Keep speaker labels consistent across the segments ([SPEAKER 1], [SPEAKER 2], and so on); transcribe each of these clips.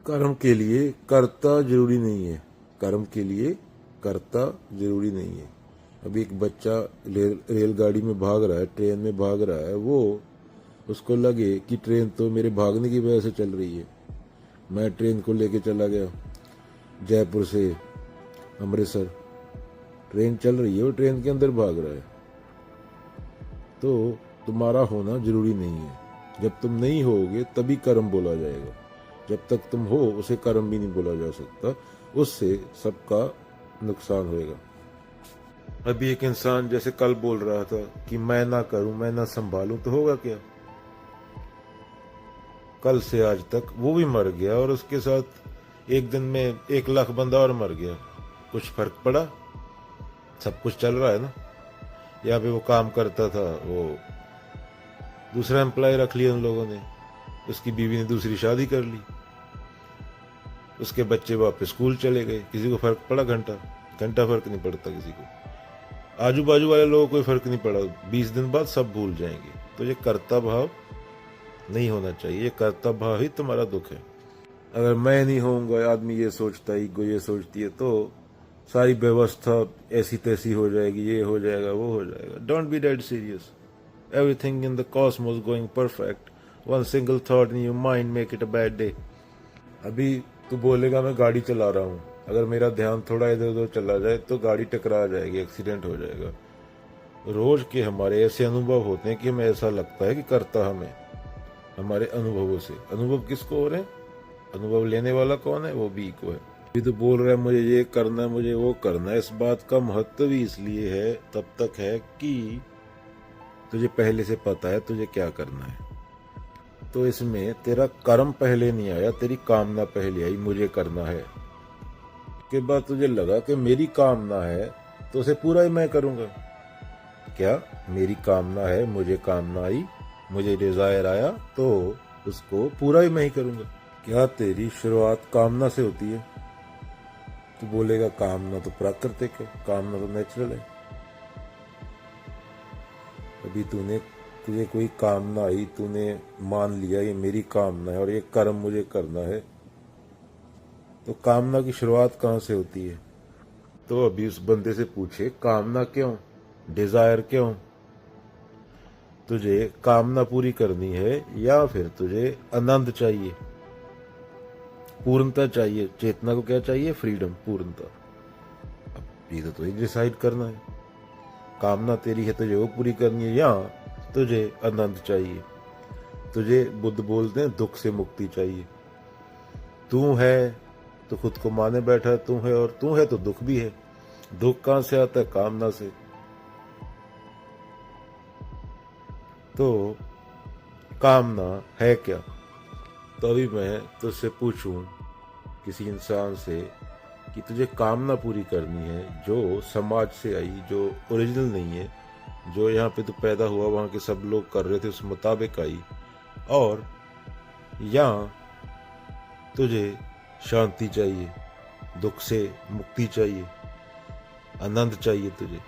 [SPEAKER 1] कर्म के लिए कर्ता जरूरी नहीं है। कर्म के लिए कर्ता जरूरी नहीं है। अभी एक बच्चा रेलगाड़ी में भाग रहा है, ट्रेन में भाग रहा है, वो उसको लगे कि ट्रेन तो मेरे भागने की वजह से चल रही है। मैं ट्रेन को लेके चला गया जयपुर से अमृतसर, ट्रेन चल रही है, वो ट्रेन के अंदर भाग रहा है। तो तुम्हारा होना जरूरी नहीं है। जब तुम नहीं होगे तभी कर्म बोला जाएगा। जब तक तुम हो उसे कर्म भी नहीं बोला जा सकता, उससे सबका नुकसान होएगा। अभी एक इंसान जैसे कल बोल रहा था कि मैं ना करूं, मैं ना संभालूं, तो होगा क्या? कल से आज तक वो भी मर गया और उसके साथ एक दिन में 1 लाख बंदा और मर गया। कुछ फर्क पड़ा? सब कुछ चल रहा है ना। यहाँ पे वो काम करता था, वो दूसरा एम्प्लॉय रख लिया उन लोगों ने, उसकी बीवी ने दूसरी शादी कर ली, उसके बच्चे वापस स्कूल चले गए। किसी को फर्क पड़ा? घंटा घंटा फर्क नहीं पड़ता किसी को। आजू बाजू वाले लोगों को कोई फर्क नहीं पड़ा। 20 दिन बाद सब भूल जाएंगे। तो ये कर्ता भाव नहीं होना चाहिए। ये कर्ता भाव ही तुम्हारा दुख है। अगर मैं नहीं होऊंगा, आदमी ये सोचता है, ईगो ये सोचती है, तो सारी व्यवस्था ऐसी तैसी हो जाएगी, ये हो जाएगा, वो हो जाएगा। Don't be dead serious. Everything in the Cosmos going perfect. One single thought in your mind make it a bad day. अभी तू बोलेगा मैं गाड़ी चला रहा हूँ, अगर मेरा ध्यान थोड़ा इधर उधर चला जाए तो गाड़ी टकरा जाएगी, एक्सीडेंट हो जाएगा। रोज के हमारे ऐसे अनुभव होते हैं कि हमें ऐसा लगता है कि करता हमें, हमारे अनुभवों से। अनुभव किसको हो रहे हैं? अनुभव लेने वाला कौन है? वो भी को है। अभी तो बोल रहा है मुझे ये करना है, मुझे वो करना है। इस बात का महत्व भी इसलिए है, तब तक है कि तुझे पहले से पता है तुझे क्या करना है। तो इसमें तेरा कर्म पहले नहीं आया, तेरी कामना पहले आई, मुझे करना है। के बाद तुझे लगा कि मेरी कामना है तो उसे पूरा ही मैं करूंगा। क्या मेरी कामना है, मुझे कामना आई, मुझे डिजायर आया, तो उसको पूरा ही मैं ही करूंगा। क्या तेरी शुरुआत कामना से होती है? तू बोलेगा कामना तो प्राकृतिक है, कामना तो नेचुरल है। अभी तुझे कोई कामना आई, तूने मान लिया ये मेरी कामना है और ये कर्म मुझे करना है, तो कामना की शुरुआत कहाँ से होती है? तो अभी उस बंदे से पूछे कामना क्यों, डिजायर क्यों? तुझे कामना पूरी करनी है या फिर तुझे आनंद चाहिए, पूर्णता चाहिए? चेतना को क्या चाहिए? फ्रीडम, पूर्णता। अब ये तो तुझे डिसाइड करना है। कामना तेरी है, तुझे वो पूरी करनी है, या तुझे आनंद चाहिए? तुझे बुद्ध बोलते हैं दुख से मुक्ति चाहिए। तू है तो खुद को माने बैठा है तू है, और तू है तो दुख भी है। दुख कहां से आता है? कामना से। तो कामना है क्या? तो अभी मैं तुझसे पूछूं किसी इंसान से कि तुझे कामना पूरी करनी है जो समाज से आई, जो ओरिजिनल नहीं है, जो यहाँ पे तू पैदा हुआ वहां के सब लोग कर रहे थे उस मुताबिक आई, और या तुझे शांति चाहिए, दुख से मुक्ति चाहिए, आनंद चाहिए तुझे?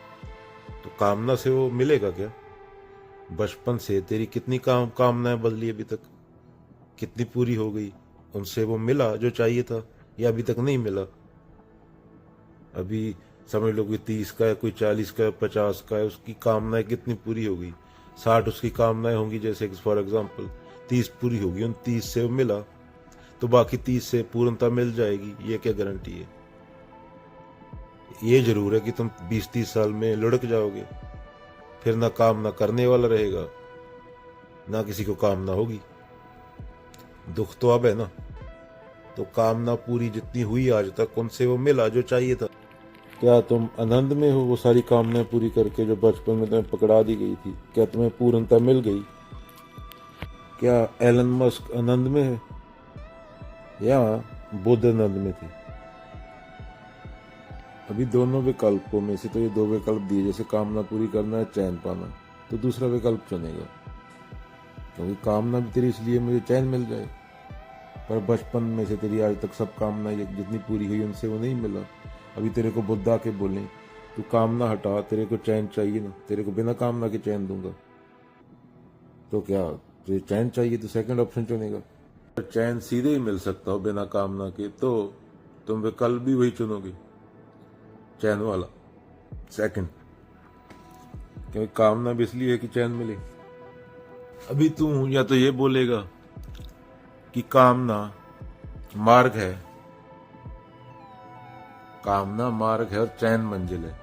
[SPEAKER 1] तो कामना से वो मिलेगा क्या? बचपन से तेरी कितनी कामनाएं बदली अभी तक? कितनी पूरी हो गई? उनसे वो मिला जो चाहिए था, या अभी तक नहीं मिला? अभी समझ लो कोई 30 का है, कोई 40 का है, 50 का है, उसकी कामनाएं कितनी पूरी हो गई? 60 उसकी कामनाएं होंगी, जैसे फॉर एग्जाम्पल 30 पूरी होगी, उन 30 से वो मिला, तो बाकी 30 से पूर्णता मिल जाएगी, ये क्या गारंटी है? ये जरूर है कि तुम 20-30 साल में लुढ़क जाओगे, फिर ना कामना करने वाला रहेगा, ना किसी को कामना होगी। दुख तो अब है ना। तो कामना पूरी जितनी हुई आज तक, उनसे वो मिला जो चाहिए था। क्या तुम आनंद में हो वो सारी कामनाएं पूरी करके जो बचपन में तुम्हें पकड़ा दी गई थी? क्या तुम्हें पूर्णता मिल गई? क्या एलन मस्क आनंद में है या बुद्ध आनंद में थे? अभी दोनों विकल्पों में से तो ये 2 विकल्प दिए, जैसे कामना पूरी करना है, चैन पाना, तो दूसरा विकल्प चुनेगा, क्योंकि कामना भी तेरी इसलिए मुझे चैन मिल जाए, पर बचपन में से तेरी आज तक सब कामना जितनी पूरी हुई उनसे वो नहीं मिला। अभी तेरे को बुद्धा के बोले तू कामना हटा, तेरे को चैन चाहिए ना, तेरे को बिना कामना के चैन दूंगा, तो क्या तुझे चैन चाहिए तो सेकंड ऑप्शन चुनेगा? चैन सीधे ही मिल सकता हो बिना कामना के, तो तुम विकल्प भी वही चुनोगे, चैन वाला सेकंड। क्योंकि कामना भी इसलिए है कि चैन मिले। अभी तू या तो ये बोलेगा कि कामना मार्ग है, कामना मार्ग है और चैन मंजिल है।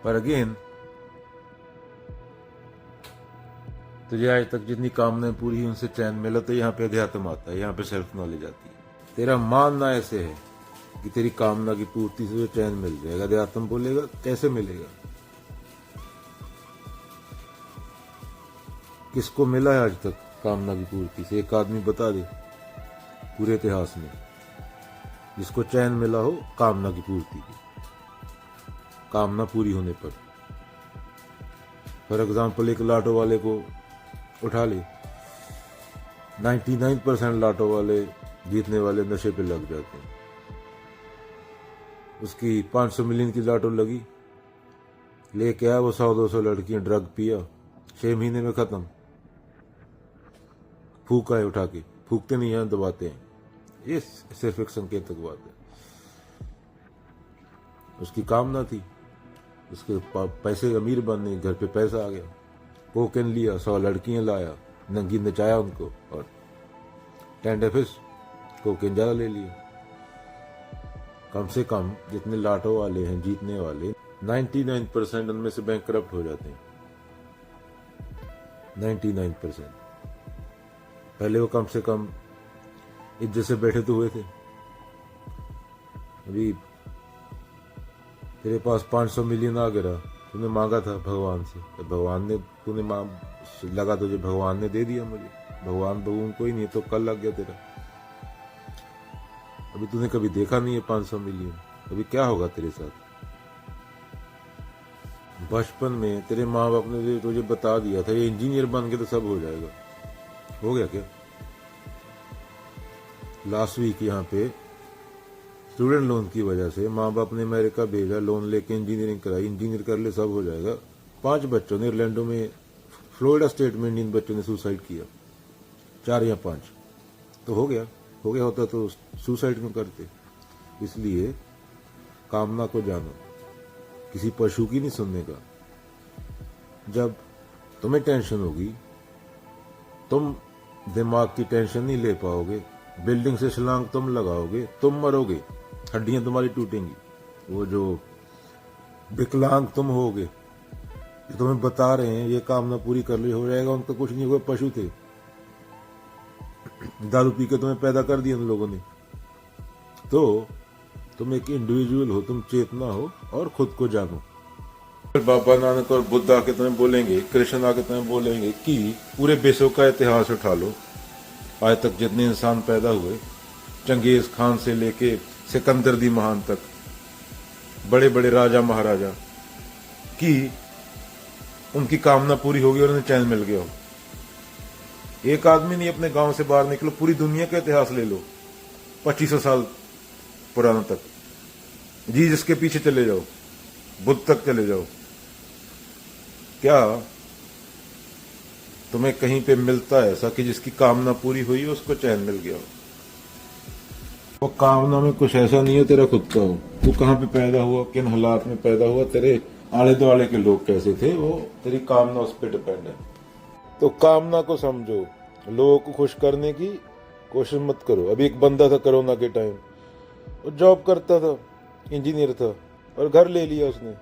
[SPEAKER 1] पर अगेन तुझे आज तक जितनी कामनाएं पूरी हुई उनसे चैन मिला, तो यहाँ पे अध्यात्म आता है, यहाँ पे सेल्फ नॉलेज आती है। तेरा मानना ऐसे है कि तेरी कामना की पूर्ति से चैन मिल जाएगा, अध्यात्म बोलेगा कैसे मिलेगा? किसको मिला है आज तक कामना की पूर्ति से? एक आदमी बता दे पूरे इतिहास में जिसको चैन मिला हो कामना की पूर्ति की, कामना पूरी होने पर। फॉर एग्जाम्पल, एक लाटो वाले को उठा ले, 99% लाटो वाले जीतने वाले नशे पे लग जाते हैं। उसकी 500 मिलियन की लाटो लगी, लेके आया वो 100-200 लड़कियां, ड्रग पिया, 6 महीने में खत्म। फूका है उठा के, फूकते नहीं है, दबाते हैं। ये सिर्फ एक संकेतक बात है। उसकी कामना थी, उसके पैसे, अमीर बनने, घर पे पैसा आ गया, कोकेन लिया, 100 लड़कियां लाया, नंगी नचाया उनको, और 10 डेफिस कोकेन ज्यादा ले लिया। कम से कम जितने लाटो वाले हैं जीतने वाले, 99% उनमें से बैंक करप्ट हो जाते हैं। 99%। पहले वो कम से कम इज्जत से बैठे तो हुए थे। अभी तेरे पास 500 मिलियन आ गया, तूने मांगा था भगवान से, तो भगवान ने, तूने लगा तुझे भगवान ने दे दिया मुझे। भगवान भगवान कोई नहीं, तो कल लग गया तेरा। अभी तूने कभी देखा नहीं है 500 मिलियन, अभी क्या होगा तेरे साथ? बचपन में तेरे माँ बाप ने तुझे बता दिया था ये इंजीनियर बन के तो सब हो जाएगा, हो गया क्या? लास्ट वीक यहाँ पे स्टूडेंट लोन की वजह से माँ बाप ने अमेरिका भेजा, लोन लेके इंजीनियरिंग कराई, इंजीनियर कर ले सब हो जाएगा। 5 बच्चों ने ऑरलैंडो में, फ्लोरिडा स्टेट में इंडियन बच्चों ने सुसाइड किया, 4 या 5। तो हो गया होता तो सुसाइड क्यों करते? इसलिए कामना को जानो, किसी पशु की नहीं सुनने का। जब तुम्हें टेंशन होगी, तुम दिमाग की टेंशन नहीं ले पाओगे, बिल्डिंग से छलांग तुम लगाओगे, तुम मरोगे, हड्डियां तुम्हारी टूटेंगी। वो जो विकलांग तुम होगे, जो तुम्हें बता रहे हैं ये कामना पूरी कर ली हो जाएगा, उनका कुछ नहीं होगा, पशु थे, दारू पी के तुम्हें पैदा कर दिया उन लोगों ने। तो तुम एक इंडिविजुअल हो, तुम चेतना हो और खुद को जानो। बाबा नानक और बुद्ध आके तुम्हें बोलेंगे, कृष्ण आके तुम्हें बोलेंगे कि पूरे विश्व का इतिहास उठा लो, आज तक जितने इंसान पैदा हुए, चंगेज खान से लेके सिकंदर दी महान तक, बड़े बड़े राजा महाराजा, कि उनकी कामना पूरी होगी और उन्हें चैन मिल गया हो। एक आदमी नहीं अपने गांव से बाहर निकलो, पूरी दुनिया का इतिहास ले लो, 2500 साल पुराना तक, जी जिसके पीछे चले जाओ, बुद्ध तक चले जाओ, क्या तुम्हें कहीं पे मिलता है ऐसा कि जिसकी कामना पूरी हुई हो उसको चैन मिल गया हो? वो कामना में कुछ ऐसा नहीं है तेरा खुद का हो, तू कहाँ पे पैदा हुआ, किन हालात में पैदा हुआ, तेरे आले दुआले के लोग कैसे थे, वो तेरी कामना उस पर डिपेंड है। तो कामना को समझो, लोगों को खुश करने की कोशिश मत करो। अभी एक बंदा था कोरोना के टाइम, वो जॉब करता था, इंजीनियर था, और घर ले लिया उसने,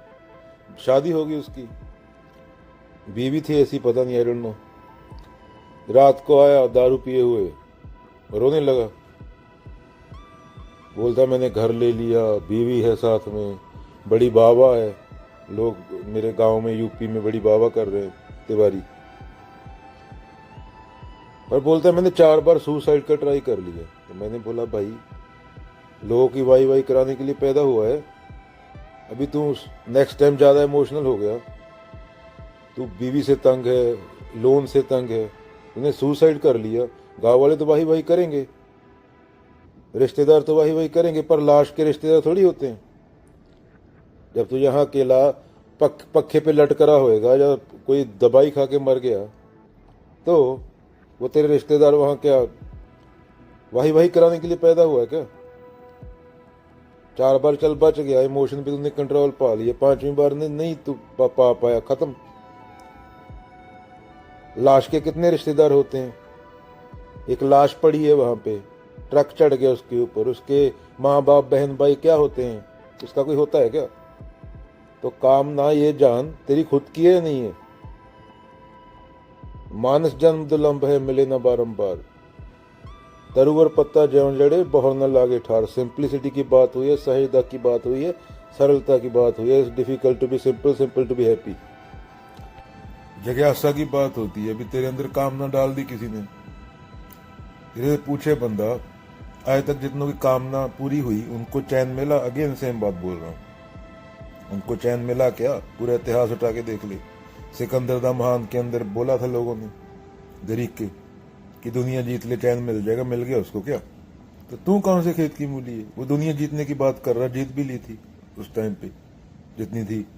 [SPEAKER 1] शादी होगी उसकी, बीवी थी ऐसी, पता नहीं, आई डोंट नो। रात को आया दारू पिए हुए, रोने लगा, बोलता मैंने घर ले लिया, बीवी है साथ में, बड़ी बाबा है, लोग मेरे गांव में यूपी में बड़ी बाबा कर रहे हैं, तिवारी। और बोलता मैंने 4 बार सुसाइड का ट्राई कर लिया। तो मैंने बोला भाई, लोगों की वाई वाई कराने के लिए पैदा हुआ है, अभी तू नेक्स्ट टाइम ज्यादा इमोशनल हो गया, तू बीवी से तंग है, लोन से तंग है, तूने सुसाइड कर लिया। गांव वाले तो वाही वाही करेंगे, रिश्तेदार तो वाही वाही करेंगे, पर लाश के रिश्तेदार थोड़ी होते हैं। जब तू यहाँ अकेला पक्के पे लटकरा होएगा या कोई दवाई खा के मर गया, तो वो तेरे रिश्तेदार वहां क्या वही वही कराने के लिए पैदा हुआ है क्या? 4 बार चल बच गया, इमोशन पे तूने कंट्रोल पा लिया, 5वीं बार ने नहीं तू पा पाया, खत्म। लाश के कितने रिश्तेदार होते हैं? एक लाश पड़ी है वहां पे, ट्रक चढ़ गया उसके ऊपर, उसके माँ बाप बहन भाई क्या होते हैं? इसका कोई होता है क्या? तो कामना ये जान तेरी खुद की है नहीं है। मानस जन्म दुलंभ है मिले न बारंबार, तरुवर पत्ता ज्यों जड़े बहुर न लागे ठार। सिंप्लिसिटी की बात हुई है, सहजता की बात हुई है, सरलता की बात हुई है। It's difficult to be simple, simple to be happy. जिज्ञासा की बात होती है। अभी तेरे अंदर कामना डाल दी किसी ने, तेरे पूछे बंदा आज तक जितनों की कामना पूरी हुई उनको चैन मिला? अगेन सेम बात बोल रहा हूँ, उनको चैन मिला क्या? पूरा इतिहास उठा के देख ले। सिकंदर दा महान के अंदर बोला था लोगों ने ग्रीक के कि दुनिया जीत ले चैन मिल जाएगा, मिल गया उसको क्या? तो तू कौन से खेत की मूली है? वो दुनिया जीतने की बात कर रहा, जीत भी ली थी उस टाइम पे जितनी थी।